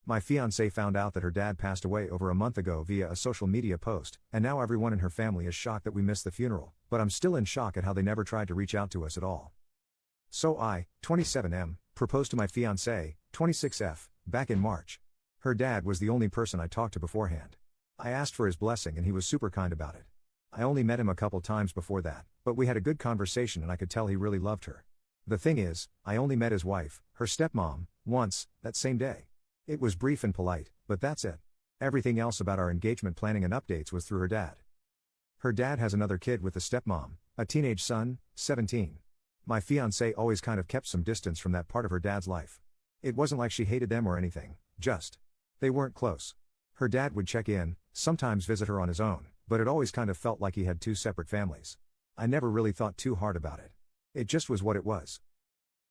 My fiancée found out that her dad passed away over a month ago via a social media post, and now everyone in her family is shocked that we missed the funeral, but I'm still in shock at how they never tried to reach out to us at all. So I, 27M, proposed to my fiancée, 26F, back in March. Her dad was the only person I talked to beforehand. I asked for his blessing and he was super kind about it. I only met him a couple times before that, but we had a good conversation and I could tell he really loved her. The thing is, I only met his wife, her stepmom, once, that same day. It was brief and polite, but that's it. Everything else about our engagement planning and updates was through her dad. Her dad has another kid with the stepmom, a teenage son, 17. My fiancée always kind of kept some distance from that part of her dad's life. It wasn't like she hated them or anything, just they weren't close. Her dad would check in, sometimes visit her on his own, but it always kind of felt like he had two separate families. I never really thought too hard about it. It just was what it was.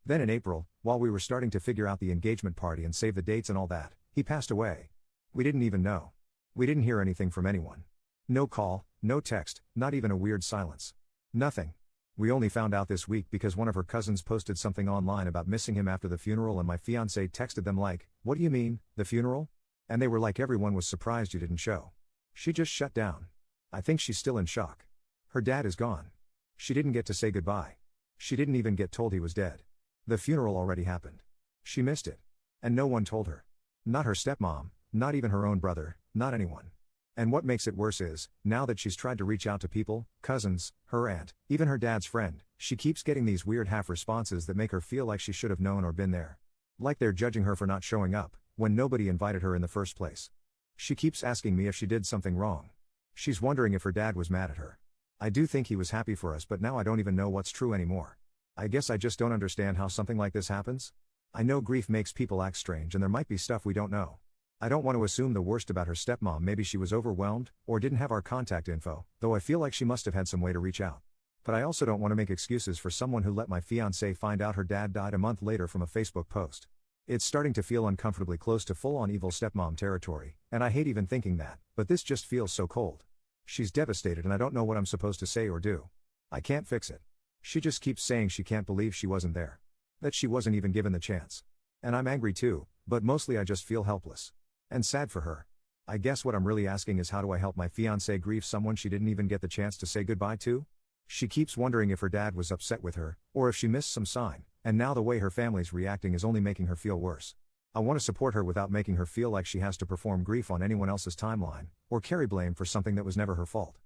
Then in April, while we were starting to figure out the engagement party and save the dates and all that, he passed away. We didn't even know. We didn't hear anything from anyone. No call, no text, not even a weird silence. Nothing. We only found out this week because one of her cousins posted something online about missing him after the funeral and my fiancée texted them like, "What do you mean, the funeral?" And they were like, "Everyone was surprised you didn't show." She just shut down. I think she's still in shock. Her dad is gone. She didn't get to say goodbye. She didn't even get told he was dead. The funeral already happened. She missed it. And no one told her. Not her stepmom, not even her own brother, not anyone. And what makes it worse is, now that she's tried to reach out to people, cousins, her aunt, even her dad's friend, she keeps getting these weird half responses that make her feel like she should have known or been there. Like they're judging her for not showing up, when nobody invited her in the first place. She keeps asking me if she did something wrong. She's wondering if her dad was mad at her. I do think he was happy for us, but now I don't even know what's true anymore. I guess I just don't understand how something like this happens. I know grief makes people act strange and there might be stuff we don't know. I don't want to assume the worst about her stepmom. Maybe she was overwhelmed, or didn't have our contact info, though I feel like she must have had some way to reach out. But I also don't want to make excuses for someone who let my fiancée find out her dad died a month later from a Facebook post. It's starting to feel uncomfortably close to full-on evil stepmom territory, and I hate even thinking that, but this just feels so cold. She's devastated and I don't know what I'm supposed to say or do. I can't fix it. She just keeps saying she can't believe she wasn't there. That she wasn't even given the chance. And I'm angry too, but mostly I just feel helpless. And sad for her. I guess what I'm really asking is, how do I help my fiancée grieve someone she didn't even get the chance to say goodbye to? She keeps wondering if her dad was upset with her, or if she missed some sign, and now the way her family's reacting is only making her feel worse. I want to support her without making her feel like she has to perform grief on anyone else's timeline, or carry blame for something that was never her fault.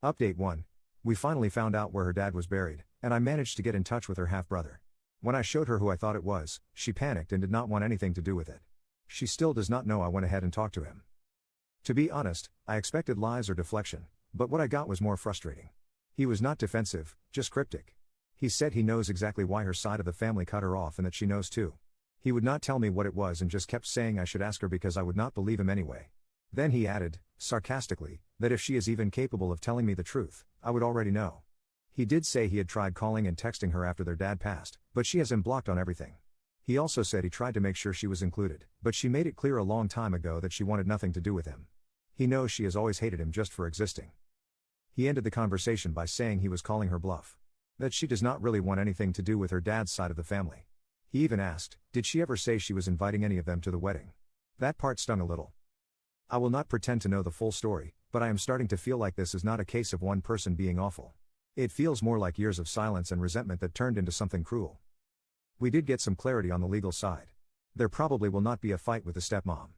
Update 1. We finally found out where her dad was buried, and I managed to get in touch with her half-brother. When I showed her who I thought it was, she panicked and did not want anything to do with it. She still does not know I went ahead and talked to him. To be honest, I expected lies or deflection, but what I got was more frustrating. He was not defensive, just cryptic. He said he knows exactly why her side of the family cut her off and that she knows too. He would not tell me what it was and just kept saying I should ask her because I would not believe him anyway. Then he added, sarcastically, that if she is even capable of telling me the truth, I would already know. He did say he had tried calling and texting her after their dad passed, but she has him blocked on everything. He also said he tried to make sure she was included, but she made it clear a long time ago that she wanted nothing to do with him. He knows she has always hated him just for existing. He ended the conversation by saying he was calling her bluff. That she does not really want anything to do with her dad's side of the family. He even asked, did she ever say she was inviting any of them to the wedding? That part stung a little. I will not pretend to know the full story, but I am starting to feel like this is not a case of one person being awful. It feels more like years of silence and resentment that turned into something cruel. We did get some clarity on the legal side. There probably will not be a fight with the stepmom.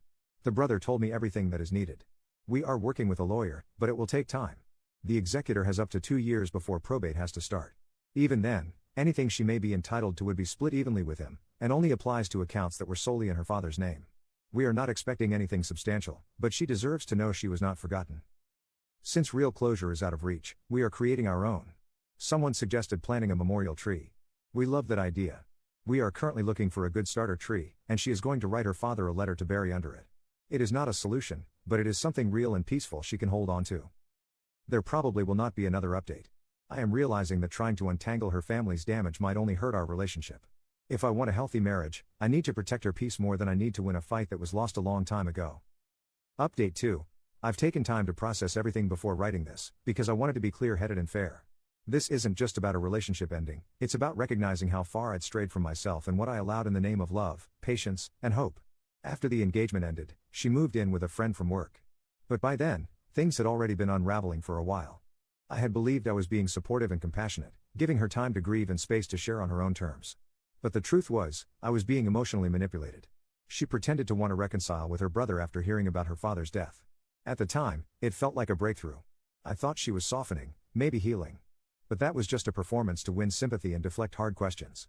The brother told me everything that is needed. We are working with a lawyer, but it will take time. The executor has up to 2 years before probate has to start. Even then, anything she may be entitled to would be split evenly with him, and only applies to accounts that were solely in her father's name. We are not expecting anything substantial, but she deserves to know she was not forgotten. Since real closure is out of reach, we are creating our own. Someone suggested planting a memorial tree. We love that idea. We are currently looking for a good starter tree, and she is going to write her father a letter to bury under it. It is not a solution, but it is something real and peaceful she can hold on to. There probably will not be another update. I am realizing that trying to untangle her family's damage might only hurt our relationship. If I want a healthy marriage, I need to protect her peace more than I need to win a fight that was lost a long time ago. Update 2. I've taken time to process everything before writing this, because I wanted to be clear-headed and fair. This isn't just about a relationship ending, it's about recognizing how far I'd strayed from myself and what I allowed in the name of love, patience, and hope. After the engagement ended, she moved in with a friend from work. But by then, things had already been unraveling for a while. I had believed I was being supportive and compassionate, giving her time to grieve and space to share on her own terms. But the truth was, I was being emotionally manipulated. She pretended to want to reconcile with her brother after hearing about her father's death. At the time, it felt like a breakthrough. I thought she was softening, maybe healing. But that was just a performance to win sympathy and deflect hard questions.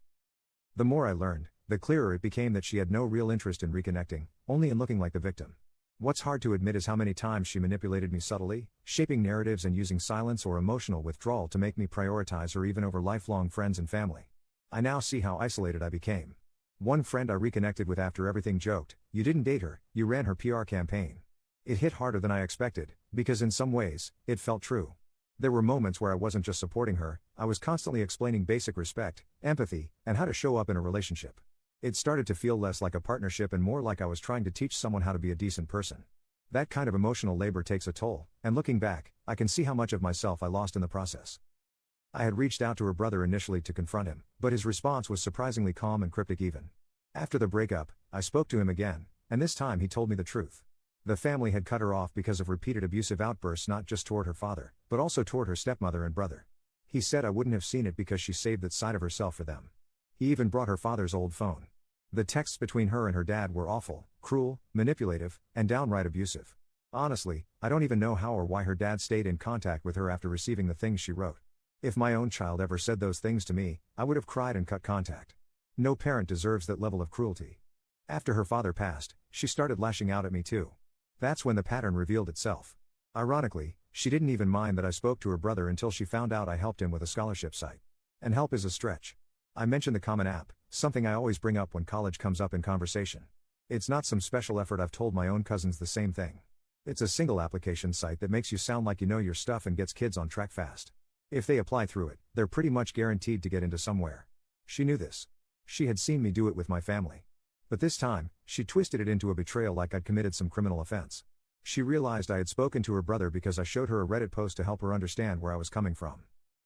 The more I learned, the clearer it became that she had no real interest in reconnecting, only in looking like the victim. What's hard to admit is how many times she manipulated me subtly, shaping narratives and using silence or emotional withdrawal to make me prioritize her even over lifelong friends and family. I now see how isolated I became. One friend I reconnected with after everything joked, "You didn't date her, you ran her PR campaign." It hit harder than I expected, because in some ways, it felt true. There were moments where I wasn't just supporting her, I was constantly explaining basic respect, empathy, and how to show up in a relationship. It started to feel less like a partnership and more like I was trying to teach someone how to be a decent person. That kind of emotional labor takes a toll, and looking back, I can see how much of myself I lost in the process. I had reached out to her brother initially to confront him, but his response was surprisingly calm and cryptic even. After the breakup, I spoke to him again, and this time he told me the truth. The family had cut her off because of repeated abusive outbursts not just toward her father, but also toward her stepmother and brother. He said I wouldn't have seen it because she saved that side of herself for them. He even brought her father's old phone. The texts between her and her dad were awful, cruel, manipulative, and downright abusive. Honestly, I don't even know how or why her dad stayed in contact with her after receiving the things she wrote. If my own child ever said those things to me, I would have cried and cut contact. No parent deserves that level of cruelty. After her father passed, she started lashing out at me too. That's when the pattern revealed itself. Ironically, she didn't even mind that I spoke to her brother until she found out I helped him with a scholarship site. And help is a stretch. I mentioned the Common App, something I always bring up when college comes up in conversation. It's not some special effort. I've told my own cousins the same thing. It's a single application site that makes you sound like you know your stuff and gets kids on track fast. If they apply through it, they're pretty much guaranteed to get into somewhere. She knew this. She had seen me do it with my family. But this time, she twisted it into a betrayal like I'd committed some criminal offense. She realized I had spoken to her brother because I showed her a Reddit post to help her understand where I was coming from.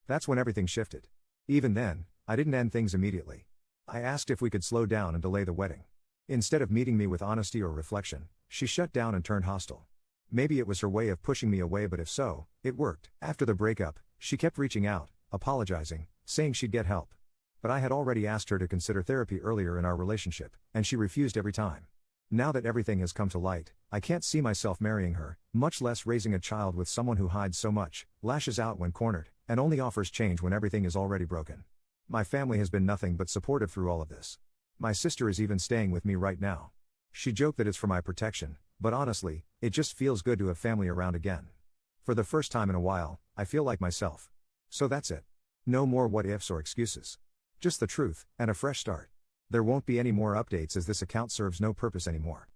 That's when everything shifted. Even then, I didn't end things immediately. I asked if we could slow down and delay the wedding. Instead of meeting me with honesty or reflection, she shut down and turned hostile. Maybe it was her way of pushing me away, but if so, it worked. After the breakup, she kept reaching out, apologizing, saying she'd get help. But I had already asked her to consider therapy earlier in our relationship, and she refused every time. Now that everything has come to light, I can't see myself marrying her, much less raising a child with someone who hides so much, lashes out when cornered, and only offers change when everything is already broken. My family has been nothing but supportive through all of this. My sister is even staying with me right now. She joked that it's for my protection, but honestly, it just feels good to have family around again. For the first time in a while, I feel like myself. So that's it. No more what ifs or excuses. Just the truth, and a fresh start. There won't be any more updates as this account serves no purpose anymore.